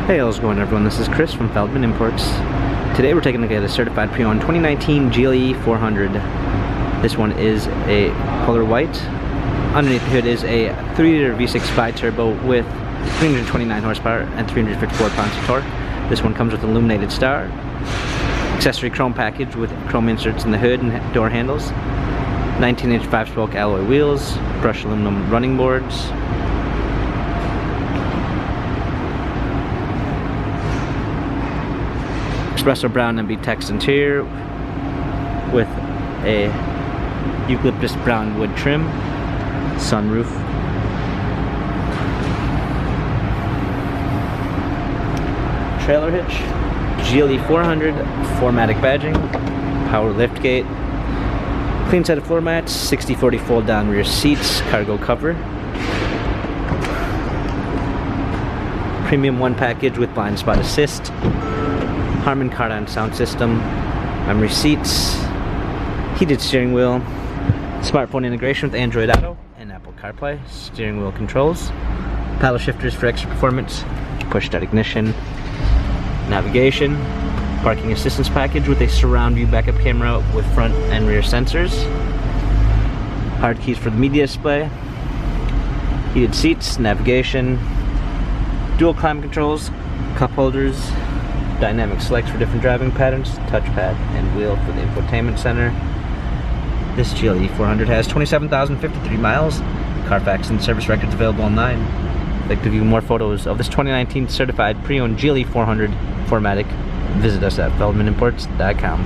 Hey, how's it going, everyone? This is Chris from Feldmann Imports. Today we're taking a look at a certified pre-owned 2019 GLE 400. This one is a color white. Underneath the hood is a 3-liter V6 bi-turbo with 329 horsepower and 354 pounds of torque. This one comes with an illuminated star, accessory chrome package with chrome inserts in the hood and door handles, 19-inch 5-spoke alloy wheels, brushed aluminum running boards, espresso brown MB text interior with a eucalyptus brown wood trim, sunroof, trailer hitch, GLE 400, 4MATIC badging, power liftgate, clean set of floor mats, 60/40 fold down rear seats, cargo cover, premium 1 package with blind spot assist, Harman Kardon sound system, memory seats, heated steering wheel, smartphone integration with Android Auto and Apple CarPlay, steering wheel controls, paddle shifters for extra performance, push start ignition, navigation, parking assistance package with a surround view backup camera with front and rear sensors, hard keys for the media display, heated seats, navigation, dual climate controls, cup holders, dynamic selects for different driving patterns, touchpad and wheel for the infotainment center. This GLE 400 has 27,053 miles. Carfax and service records available online. If you'd like to view more photos of this 2019 certified pre-owned GLE 400 4MATIC, visit us at feldmanimports.com.